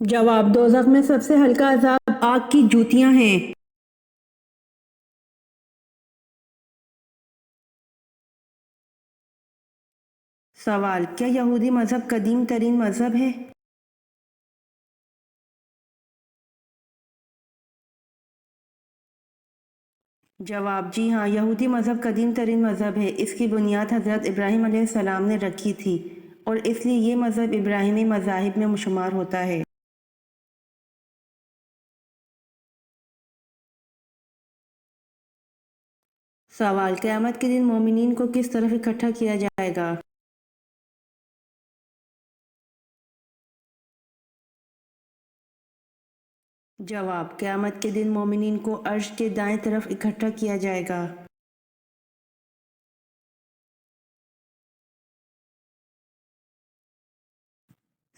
جواب: دوزخ میں سب سے ہلکا عذاب آگ کی جوتیاں ہیں۔ سوال: کیا یہودی مذہب قدیم ترین مذہب ہے؟ جواب: جی ہاں، یہودی مذہب قدیم ترین مذہب ہے۔ اس کی بنیاد حضرت ابراہیم علیہ السلام نے رکھی تھی اور اس لیے یہ مذہب ابراہیمی مذاہب میں شمار ہوتا ہے۔ سوال: قیامت کے دن مومنین کو کس طرف اکٹھا کیا جائے گا؟ جواب: قیامت کے دن مومنین کو عرش کے دائیں طرف اکٹھا کیا جائے گا۔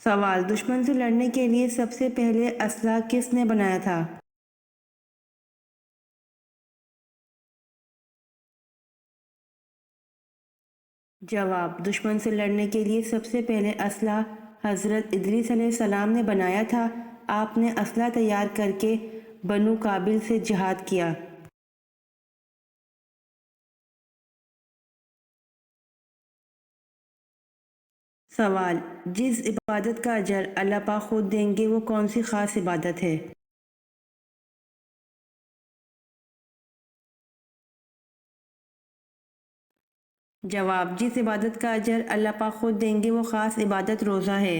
سوال: دشمن سے لڑنے کے لیے سب سے پہلے اسلحہ کس نے بنایا تھا؟ جواب: دشمن سے لڑنے کے لیے سب سے پہلے اسلحہ حضرت ادریس علیہ السلام نے بنایا تھا۔ آپ نے اسلحہ تیار کر کے بنو قابل سے جہاد کیا۔ سوال: جس عبادت کا اجر اللہ پاک خود دیں گے وہ کون سی خاص عبادت ہے؟ جواب: جس عبادت کا اجر اللہ پاک خود دیں گے وہ خاص عبادت روزہ ہے۔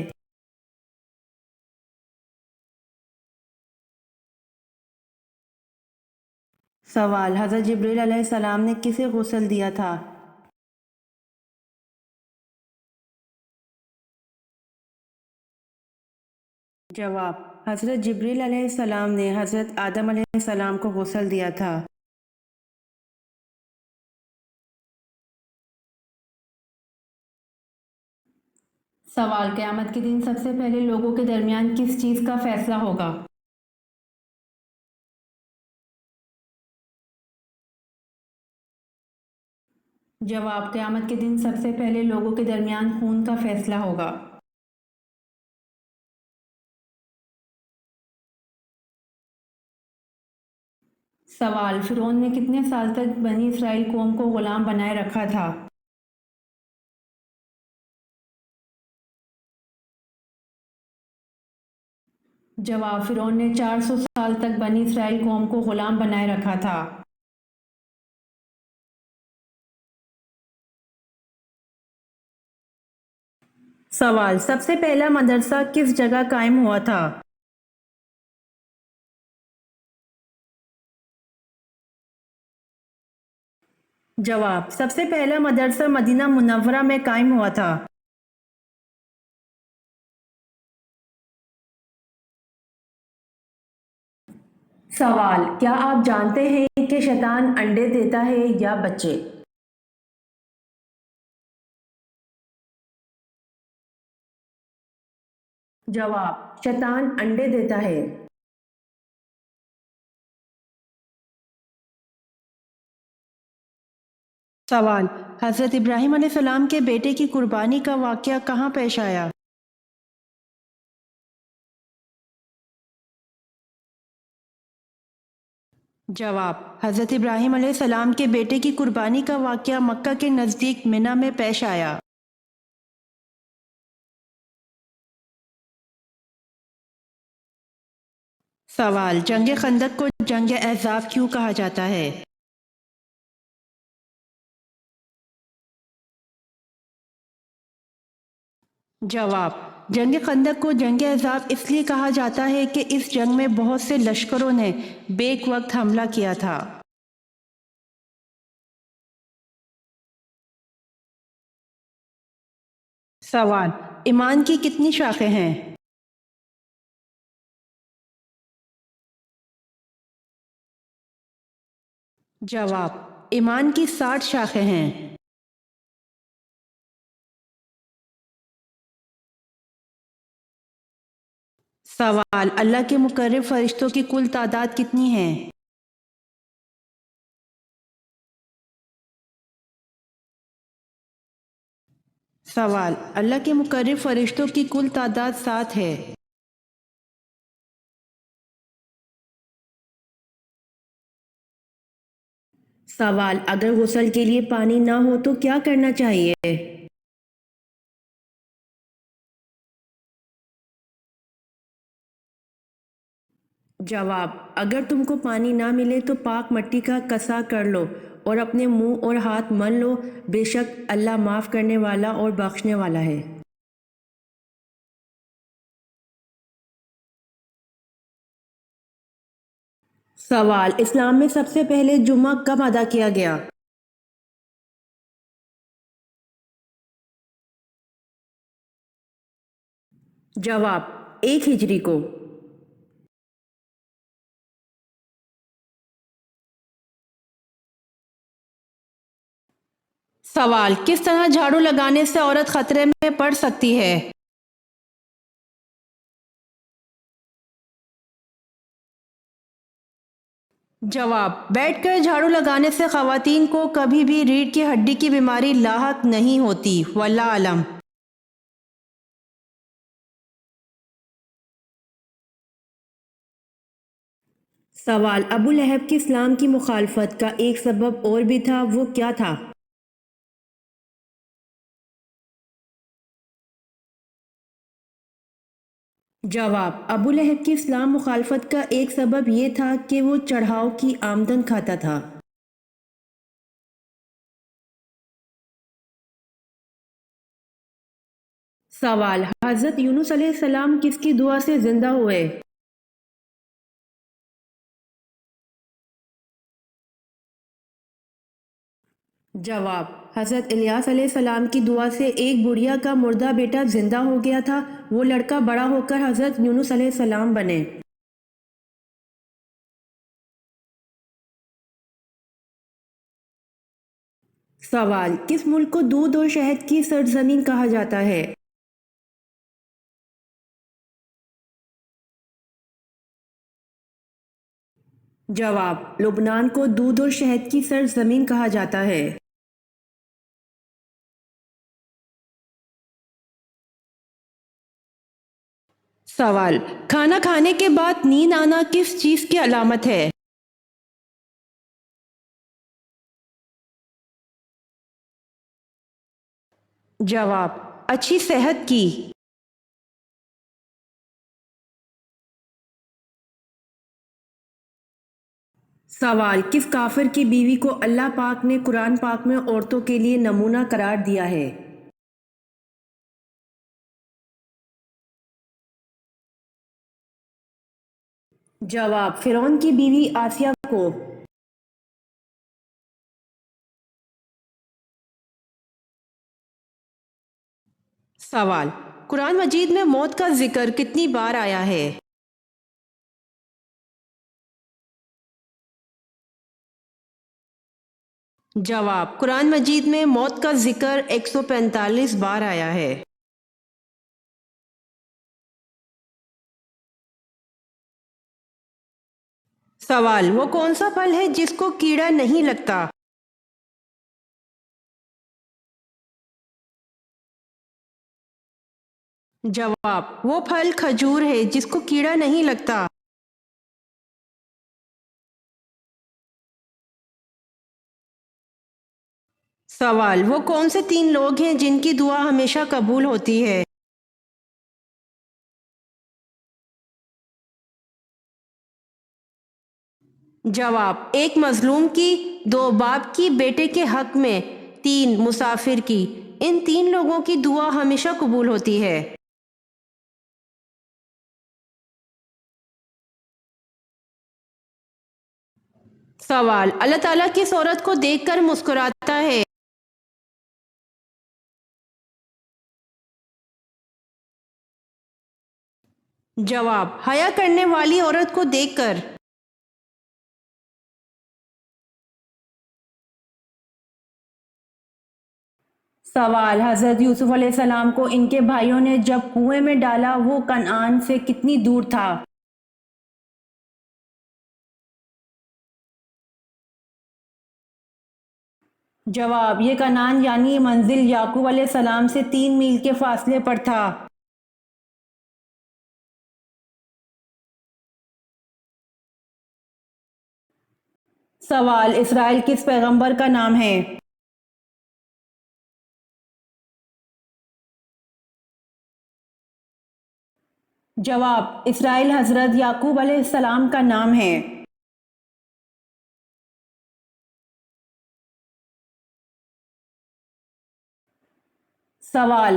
سوال: حضرت جبریل علیہ السلام نے کسے غسل دیا تھا؟ جواب: حضرت جبریل علیہ السلام نے حضرت آدم علیہ السلام کو غسل دیا تھا۔ سوال: قیامت کے دن سب سے پہلے لوگوں کے درمیان کس چیز کا فیصلہ ہوگا؟ جواب: قیامت کے دن سب سے پہلے لوگوں کے درمیان خون کا فیصلہ ہوگا۔ سوال: فرعون نے کتنے سال تک بنی اسرائیل قوم کو غلام بنائے رکھا تھا؟ جواب: فرعون نے 400 سال تک بنی اسرائیل قوم کو غلام بنائے رکھا تھا۔ سوال: سب سے پہلا مدرسہ کس جگہ قائم ہوا تھا؟ جواب: سب سے پہلا مدرسہ مدینہ منورہ میں قائم ہوا تھا۔ سوال: کیا آپ جانتے ہیں کہ شیطان انڈے دیتا ہے یا بچے؟ جواب: شیطان انڈے دیتا ہے۔ سوال: حضرت ابراہیم علیہ السلام کے بیٹے کی قربانی کا واقعہ کہاں پیش آیا؟ جواب: حضرت ابراہیم علیہ السلام کے بیٹے کی قربانی کا واقعہ مکہ کے نزدیک منی میں پیش آیا۔ سوال: جنگ خندق کو جنگ احزاب کیوں کہا جاتا ہے؟ جواب: جنگ خندق کو جنگ احزاب اس لیے کہا جاتا ہے کہ اس جنگ میں بہت سے لشکروں نے بیک وقت حملہ کیا تھا۔ سوال: ایمان کی کتنی شاخیں ہیں؟ جواب: ایمان کی 60 شاخیں ہیں۔ سوال: اللہ کے مقرب فرشتوں کی کل تعداد کتنی ہے؟ سوال: اللہ کے مقرب فرشتوں کی کل تعداد 7 ہے۔ سوال: اگر غسل کے لیے پانی نہ ہو تو کیا کرنا چاہیے؟ جواب: اگر تم کو پانی نہ ملے تو پاک مٹی کا کسا کر لو اور اپنے منہ اور ہاتھ من لو، بے شک اللہ معاف کرنے والا اور بخشنے والا ہے۔ سوال: اسلام میں سب سے پہلے جمعہ کب ادا کیا گیا؟ جواب: 1 ہجری کو۔ سوال: کس طرح جھاڑو لگانے سے عورت خطرے میں پڑ سکتی ہے؟ جواب: بیٹھ کر جھاڑو لگانے سے خواتین کو کبھی بھی ریڑھ کی ہڈی کی بیماری لاحق نہیں ہوتی، واللہ اعلم۔ سوال: ابو لہب کی اسلام کی مخالفت کا ایک سبب اور بھی تھا، وہ کیا تھا؟ جواب: ابو لہب کی اسلام مخالفت کا ایک سبب یہ تھا کہ وہ چڑھاؤ کی آمدن کھاتا تھا۔ سوال: حضرت یونس علیہ السلام کس کی دعا سے زندہ ہوئے؟ جواب: حضرت الیاس علیہ السلام کی دعا سے ایک بڑھیا کا مردہ بیٹا زندہ ہو گیا تھا، وہ لڑکا بڑا ہو کر حضرت یونس علیہ السلام بنے۔ سوال: کس ملک کو دودھ اور شہد کی سرزمین کہا جاتا ہے؟ جواب: لبنان کو دودھ اور شہد کی سرزمین کہا جاتا ہے۔ سوال: کھانا کھانے کے بعد نیند آنا کس چیز کی علامت ہے؟ جواب: اچھی صحت کی۔ سوال: کس کافر کی بیوی کو اللہ پاک نے قرآن پاک میں عورتوں کے لیے نمونہ قرار دیا ہے؟ جواب: فرعون کی بیوی آسیہ کو۔ سوال: قرآن مجید میں موت کا ذکر کتنی بار آیا ہے؟ جواب: قرآن مجید میں موت کا ذکر 145 بار آیا ہے۔ سوال: وہ کون سا پھل ہے جس کو کیڑا نہیں لگتا؟ جواب: وہ پھل کھجور ہے جس کو کیڑا نہیں لگتا۔ سوال: وہ کون سے 3 لوگ ہیں جن کی دعا ہمیشہ قبول ہوتی ہے؟ جواب: 1 مظلوم کی، 2 باپ کی بیٹے کے حق میں، 3 مسافر کی۔ ان 3 لوگوں کی دعا ہمیشہ قبول ہوتی ہے۔ سوال: اللہ تعالیٰ کس عورت کو دیکھ کر مسکراتا ہے؟ جواب: حیا کرنے والی عورت کو دیکھ کر۔ سوال: حضرت یوسف علیہ السلام کو ان کے بھائیوں نے جب کنویں میں ڈالا وہ کنعان سے کتنی دور تھا؟ جواب: یہ کنعان یعنی منزل یعقوب علیہ السلام سے 3 میل کے فاصلے پر تھا۔ سوال: اسرائیل کس پیغمبر کا نام ہے؟ جواب: اسرائیل حضرت یعقوب علیہ السلام کا نام ہے۔ سوال: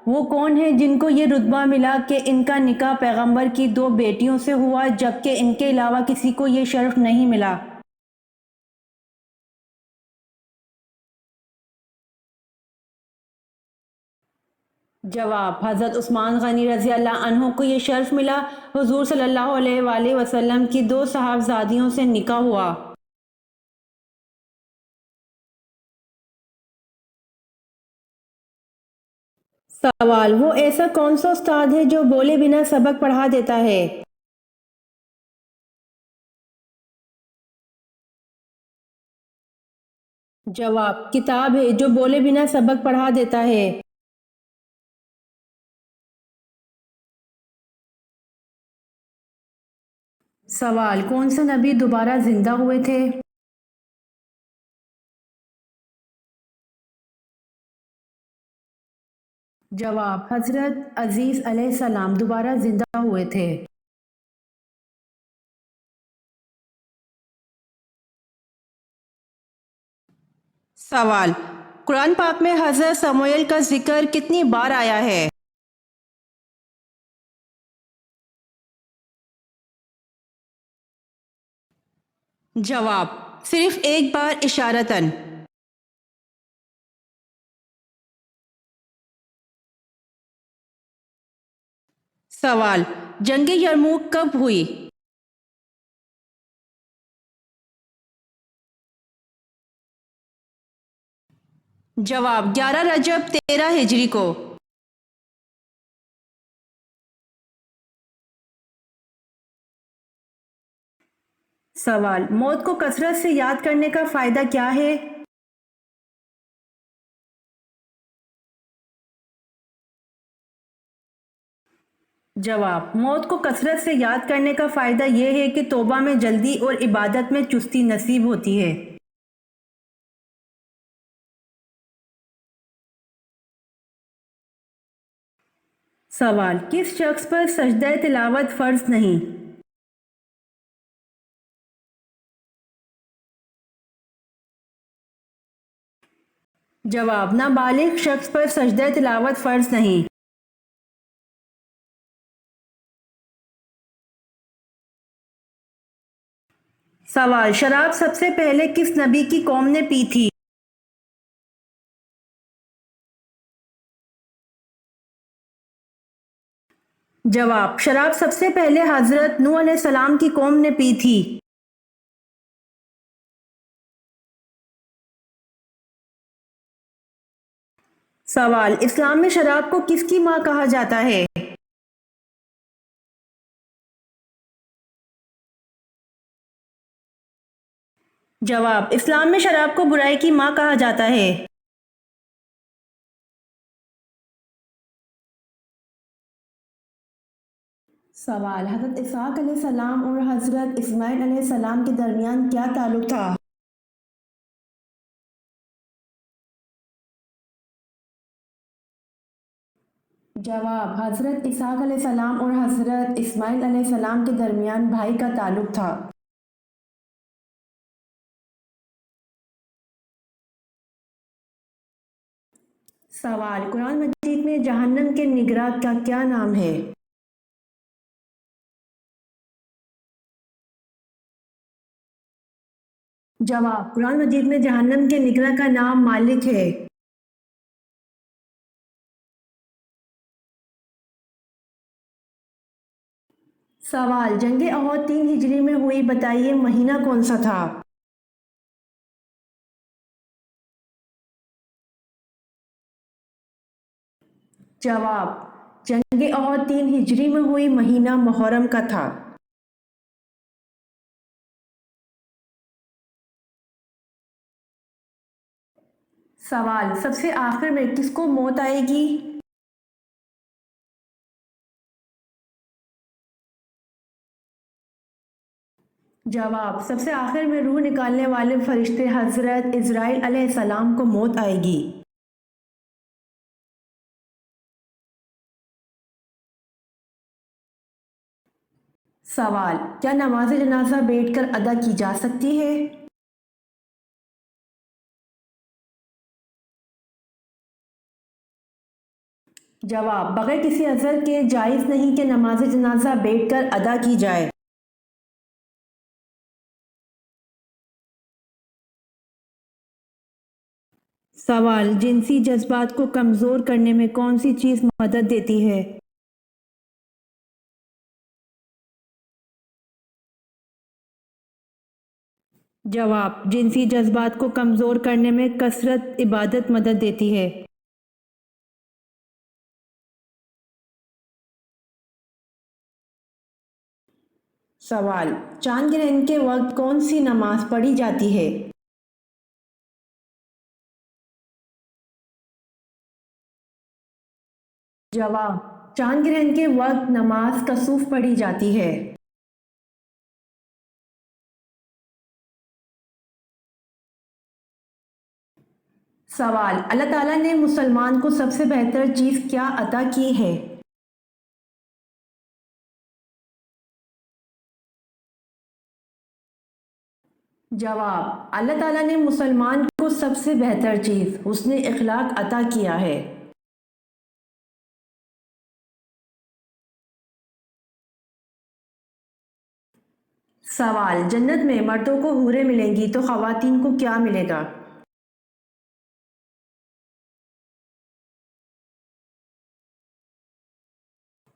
وہ کون ہیں جن کو یہ رتبہ ملا کہ ان کا نکاح پیغمبر کی 2 بیٹیوں سے ہوا جبکہ ان کے علاوہ کسی کو یہ شرف نہیں ملا؟ جواب: حضرت عثمان غنی رضی اللہ عنہ کو یہ شرف ملا۔ حضور صلی اللہ علیہ وآلہ وسلم کی 2 صحابزادیوں سے نکاح ہوا۔ سوال: وہ ایسا کون سا استاد ہے جو بولے بنا سبق پڑھا دیتا ہے؟ جواب: کتاب ہے جو بولے بنا سبق پڑھا دیتا ہے۔ سوال: کون سے نبی دوبارہ زندہ ہوئے تھے؟ جواب: حضرت عیسیٰ علیہ السلام دوبارہ زندہ ہوئے تھے۔ سوال: قرآن پاک میں حضرت سموئیل کا ذکر کتنی بار آیا ہے؟ جواب: صرف ایک بار اشارتاً۔ سوال: جنگ یرموک کب ہوئی؟ جواب: 11 رجب 13 ہجری کو۔ سوال: موت کو کثرت سے یاد کرنے کا فائدہ کیا ہے؟ جواب: موت کو کثرت سے یاد کرنے کا فائدہ یہ ہے کہ توبہ میں جلدی اور عبادت میں چستی نصیب ہوتی ہے۔ سوال: کس شخص پر سجدہ تلاوت فرض نہیں؟ جواب: نابالغ شخص پر سجدہ تلاوت فرض نہیں۔ سوال: شراب سب سے پہلے کس نبی کی قوم نے پی تھی؟ جواب: شراب سب سے پہلے حضرت نوح علیہ السلام کی قوم نے پی تھی۔ سوال: اسلام میں شراب کو کس کی ماں کہا جاتا ہے؟ جواب: اسلام میں شراب کو برائی کی ماں کہا جاتا ہے۔ سوال: حضرت اسحاق علیہ السلام اور حضرت اسماعیل علیہ السلام کے درمیان کیا تعلق تھا؟ جواب: حضرت اسحاق علیہ السلام اور حضرت اسماعیل علیہ السلام کے درمیان بھائی کا تعلق تھا۔ سوال: قرآن مجید میں جہنم کے نگراں کا کیا نام ہے؟ جواب: قرآن مجید میں جہنم کے نگراں کا نام مالک ہے۔ سوال: جنگ احد 3 ہجری میں ہوئی، بتائیے مہینہ کون سا تھا؟ جواب: جنگ احد 3 ہجری میں ہوئی، مہینہ محرم کا تھا۔ سوال: سب سے آخر میں کس کو موت آئے گی؟ جواب: سب سے آخر میں روح نکالنے والے فرشتے حضرت اسرائیل علیہ السلام کو موت آئے گی۔ سوال: کیا نماز جنازہ بیٹھ کر ادا کی جا سکتی ہے؟ جواب: بغیر کسی عذر کے جائز نہیں کہ نماز جنازہ بیٹھ کر ادا کی جائے۔ سوال: جنسی جذبات کو کمزور کرنے میں کون سی چیز مدد دیتی ہے؟ جواب: جنسی جذبات کو کمزور کرنے میں کثرت عبادت مدد دیتی ہے۔ سوال: چاند گرہن کے وقت کون سی نماز پڑھی جاتی ہے؟ جواب: چاند گرہن کے وقت نماز کسوف پڑھی جاتی ہے۔ سوال: اللہ تعالیٰ نے مسلمان کو سب سے بہتر چیز کیا عطا کی ہے؟ جواب: اللہ تعالیٰ نے مسلمان کو سب سے بہتر چیز حسن اخلاق عطا کیا ہے۔ سوال: جنت میں مردوں کو حوریں ملیں گی تو خواتین کو کیا ملے گا؟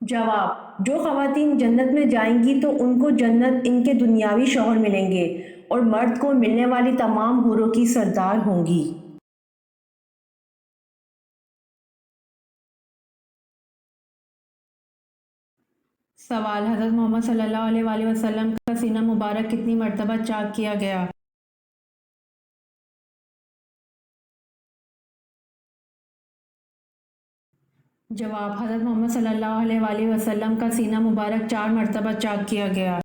جواب: جو خواتین جنت میں جائیں گی تو ان کو جنت ان کے دنیاوی شوہر ملیں گے اور مرد کو ملنے والی تمام حوروں کی سردار ہوں گی۔ سوال: حضرت محمد صلی اللہ علیہ وآلہ وسلم کا سینہ مبارک کتنی مرتبہ چاک کیا گیا؟ جواب: حضرت محمد صلی اللہ علیہ وآلہ وسلم کا سینہ مبارک 4 مرتبہ چاک کیا گیا۔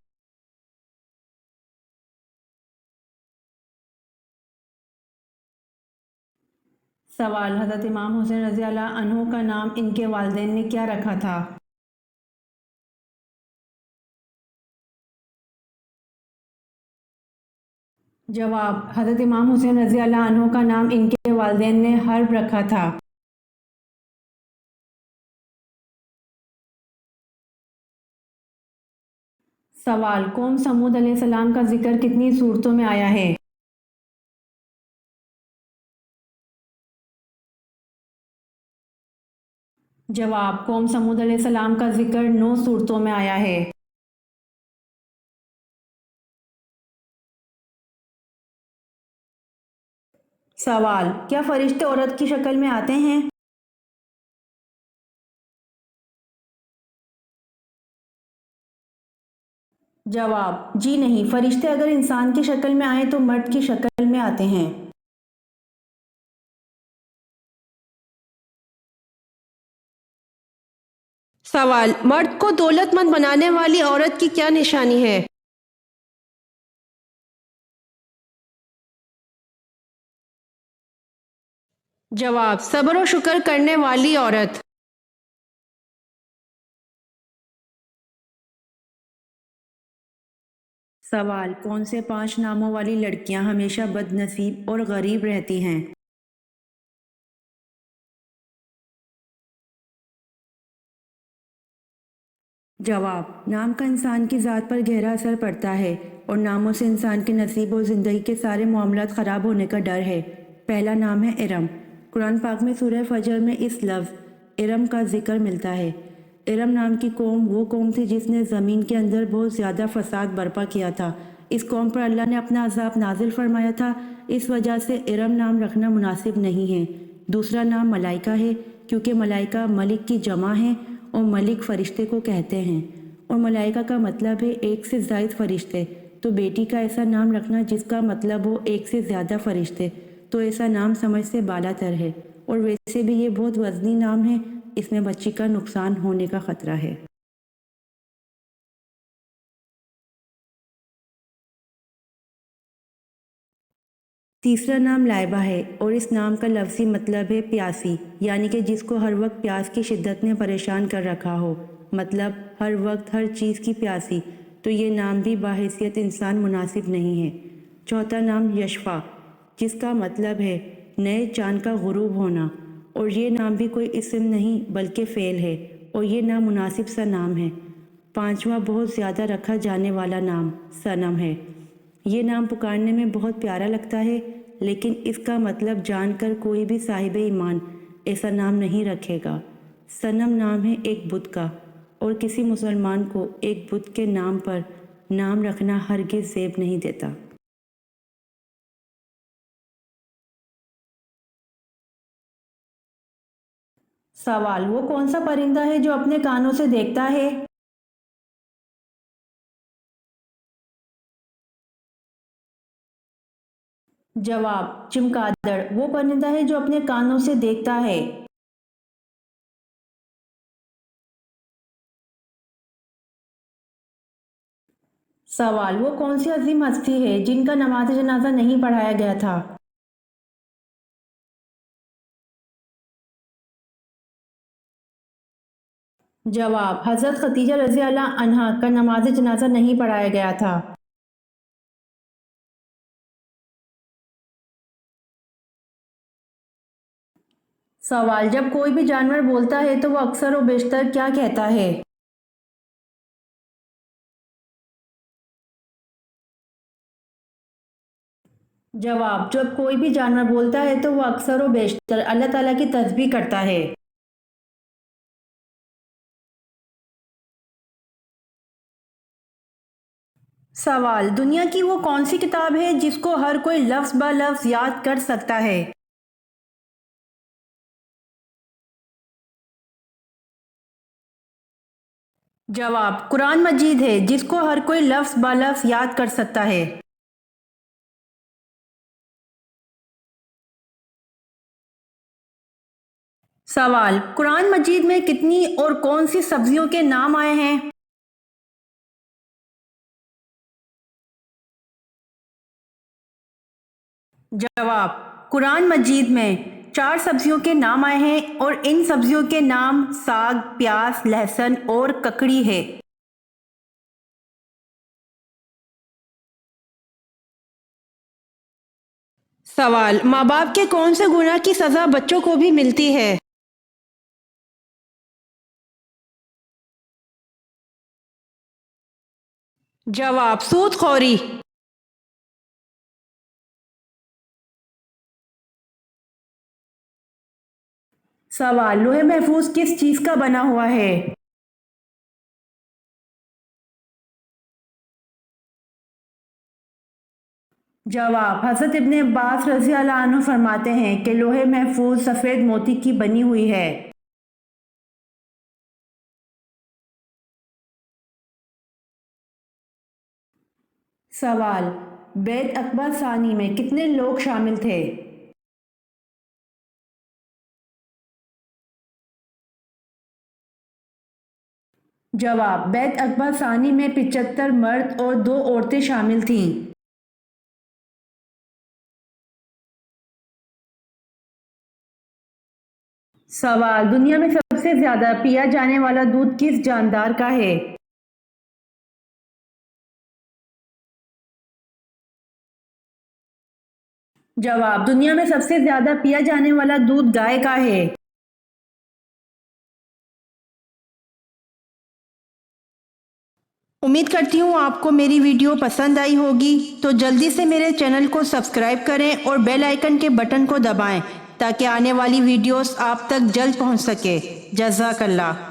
سوال: حضرت امام حسین رضی اللہ عنہ کا نام ان کے والدین نے کیا رکھا تھا؟ جواب: حضرت امام حسین رضی اللہ عنہ کا نام ان کے والدین نے حرب رکھا تھا۔ سوال: قوم سمود علیہ السلام کا ذکر کتنی صورتوں میں آیا ہے؟ جواب: قوم سمود علیہ السلام کا ذکر 9 صورتوں میں آیا ہے۔ سوال: کیا فرشتے عورت کی شکل میں آتے ہیں؟ جواب: جی نہیں، فرشتے اگر انسان کی شکل میں آئیں تو مرد کی شکل میں آتے ہیں۔ سوال: مرد کو دولت مند بنانے والی عورت کی کیا نشانی ہے؟ جواب: صبر و شکر کرنے والی عورت۔ سوال: کون سے 5 ناموں والی لڑکیاں ہمیشہ بد نصیب اور غریب رہتی ہیں؟ جواب: نام کا انسان کی ذات پر گہرا اثر پڑتا ہے اور ناموں سے انسان کے نصیب اور زندگی کے سارے معاملات خراب ہونے کا ڈر ہے۔ پہلا نام ہے ارم۔ قرآن پاک میں سورہ فجر میں اس لفظ ارم کا ذکر ملتا ہے۔ ارم نام کی قوم وہ قوم تھی جس نے زمین کے اندر بہت زیادہ فساد برپا کیا تھا۔ اس قوم پر اللہ نے اپنا عذاب نازل فرمایا تھا، اس وجہ سے ارم نام رکھنا مناسب نہیں ہے۔ دوسرا نام ملائکہ ہے، کیونکہ ملائکہ ملک کی جمع ہیں اور ملک فرشتے کو کہتے ہیں، اور ملائکہ کا مطلب ہے ایک سے زائد فرشتے، تو بیٹی کا ایسا نام رکھنا جس کا مطلب ہو ایک سے زیادہ فرشتے، تو ایسا نام سمجھ سے بالا تر ہے، اور ویسے بھی یہ بہت وزنی نام ہے، اس میں بچی کا نقصان ہونے کا خطرہ ہے۔ تیسرا نام لائبہ ہے اور اس نام کا لفظی مطلب ہے پیاسی، یعنی کہ جس کو ہر وقت پیاس کی شدت نے پریشان کر رکھا ہو، مطلب ہر وقت ہر چیز کی پیاسی، تو یہ نام بھی باحیثیت انسان مناسب نہیں ہے۔ چوتھا نام یشفع، جس کا مطلب ہے نئے چاند کا غروب ہونا، اور یہ نام بھی کوئی اسم نہیں بلکہ فعل ہے، اور یہ نامناسب سا نام ہے۔ پانچواں بہت زیادہ رکھا جانے والا نام صنم ہے۔ یہ نام پکارنے میں بہت پیارا لگتا ہے، لیکن اس کا مطلب جان کر کوئی بھی صاحب ایمان ایسا نام نہیں رکھے گا۔ صنم نام ہے ایک بت کا، اور کسی مسلمان کو ایک بت کے نام پر نام رکھنا ہرگز زیب نہیں دیتا۔ سوال: وہ کون سا پرندہ ہے جو اپنے کانوں سے دیکھتا ہے؟ جواب: چمگادڑ وہ پرندہ ہے جو اپنے کانوں سے دیکھتا ہے۔ سوال: وہ کون سی عظیم ہستی ہے جن کا نماز جنازہ نہیں پڑھایا گیا تھا؟ جواب: حضرت خدیجہ رضی اللہ عنہا کا نماز جنازہ نہیں پڑھایا گیا تھا۔ سوال: جب کوئی بھی جانور بولتا ہے تو وہ اکثر و بیشتر کیا کہتا ہے؟ جواب: جب کوئی بھی جانور بولتا ہے تو وہ اکثر و بیشتر اللہ تعالیٰ کی تسبیح کرتا ہے۔ سوال: دنیا کی وہ کون سی کتاب ہے جس کو ہر کوئی لفظ بہ لفظ یاد کر سکتا ہے؟ جواب: قرآن مجید ہے جس کو ہر کوئی لفظ بہ لفظ یاد کر سکتا ہے۔ سوال: قرآن مجید میں کتنی اور کون سی سبزیوں کے نام آئے ہیں؟ جواب: قرآن مجید میں 4 سبزیوں کے نام آئے ہیں، اور ان سبزیوں کے نام ساگ، پیاز، لہسن اور ککڑی ہے۔ سوال: ماں باپ کے کون سے گناہ کی سزا بچوں کو بھی ملتی ہے؟ جواب: سود خوری۔ سوال: لوح محفوظ کس چیز کا بنا ہوا ہے؟ جواب: حضرت ابن عباس رضی اللہ عنہ فرماتے ہیں کہ لوح محفوظ سفید موتی کی بنی ہوئی ہے۔ سوال: بیعت عقبہ ثانی میں کتنے لوگ شامل تھے؟ جواب: بیعت عقبہ ثانی میں 75 مرد اور 2 عورتیں شامل تھیں۔ سوال: دنیا میں سب سے زیادہ پیا جانے والا دودھ کس جاندار کا ہے؟ جواب: دنیا میں سب سے زیادہ پیا جانے والا دودھ گائے کا ہے۔ امید کرتی ہوں آپ کو میری ویڈیو پسند آئی ہوگی، تو جلدی سے میرے چینل کو سبسکرائب کریں اور بیل آئیکن کے بٹن کو دبائیں تاکہ آنے والی ویڈیوز آپ تک جلد پہنچ سکے۔ جزاک اللہ۔